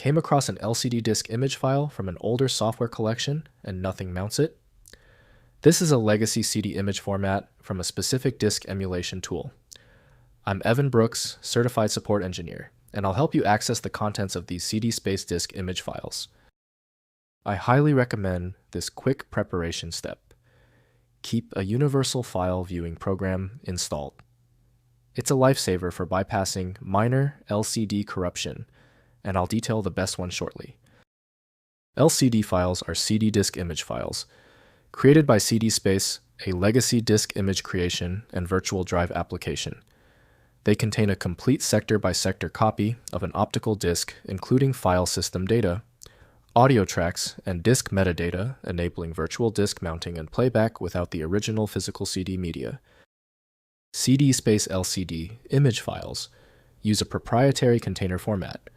Came across an LCD disk image file from an older software collection and nothing mounts it? This is a legacy CD image format from a specific disk emulation tool. I'm Evan Brooks, Certified Support Engineer, and I'll help you access the contents of these CDSpace disk image files. I highly recommend this quick preparation step. Keep a universal file viewing program installed. It's a lifesaver for bypassing minor LCD corruption, and I'll detail the best one shortly. LCD files are CD disk image files, created by CDSpace, a legacy disk image creation and virtual drive application. They contain a complete sector-by-sector copy of an optical disk, including file system data, audio tracks, and disk metadata, enabling virtual disk mounting and playback without the original physical CD media. CDSpace LCD image files use a proprietary container format,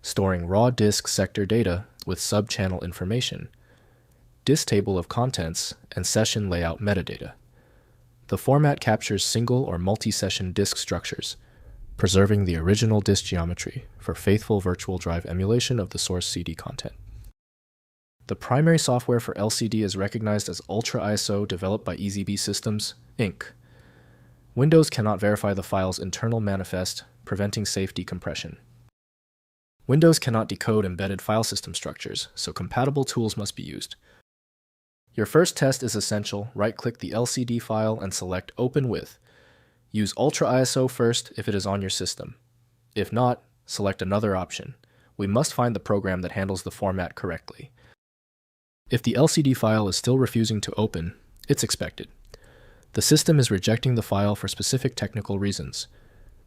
storing raw disk sector data with sub-channel information, disk table of contents, and session layout metadata. The format captures single or multi-session disk structures, preserving the original disk geometry for faithful virtual drive emulation of the source CD content. The primary software for LCD is recognized as Ultra ISO, developed by EZB Systems, Inc. Windows cannot verify the file's internal manifest, preventing safe decompression. Windows cannot decode embedded file system structures, so compatible tools must be used. Your first test is essential. Right-click the LCD file and select Open With. Use Ultra ISO first if it is on your system. If not, select another option. We must find the program that handles the format correctly. If the LCD file is still refusing to open, it's expected. The system is rejecting the file for specific technical reasons.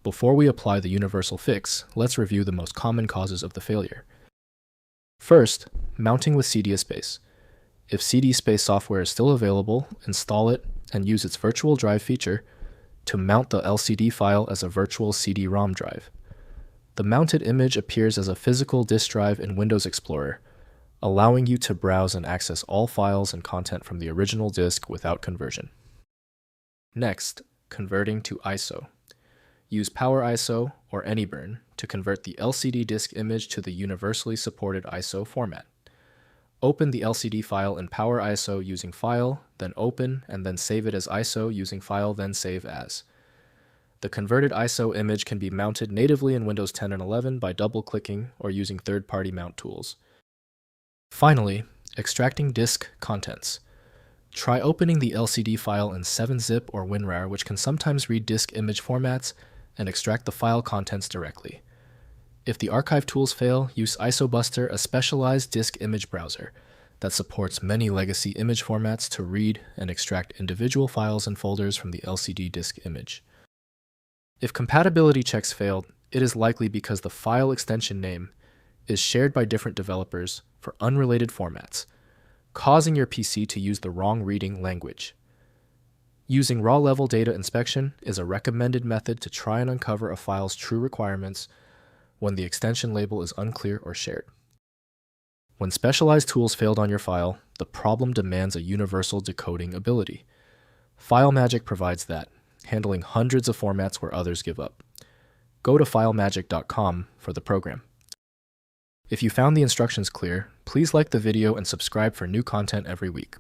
Before we apply the universal fix, let's review the most common causes of the failure. First, mounting with CDSpace. If CDSpace software is still available, install it and use its virtual drive feature to mount the LCD file as a virtual CD-ROM drive. The mounted image appears as a physical disk drive in Windows Explorer, allowing you to browse and access all files and content from the original disk without conversion. Next, converting to ISO. Use Power ISO or AnyBurn to convert the LCD disk image to the universally supported ISO format. Open the LCD file in Power ISO using File, then Open, and then save it as ISO using File, then Save As. The converted ISO image can be mounted natively in Windows 10 and 11 by double-clicking or using third-party mount tools. Finally, extracting disk contents. Try opening the LCD file in 7-zip or WinRAR, which can sometimes read disk image formats, and extract the file contents directly. If the archive tools fail, use ISOBuster, a specialized disk image browser that supports many legacy image formats to read and extract individual files and folders from the LCD disk image. If compatibility checks failed, it is likely because the file extension name is shared by different developers for unrelated formats, causing your PC to use the wrong reading language. Using raw-level data inspection is a recommended method to try and uncover a file's true requirements when the extension label is unclear or shared. When specialized tools failed on your file, the problem demands a universal decoding ability. FileMagick provides that, handling hundreds of formats where others give up. Go to filemagick.com for the program. If you found the instructions clear, please like the video and subscribe for new content every week.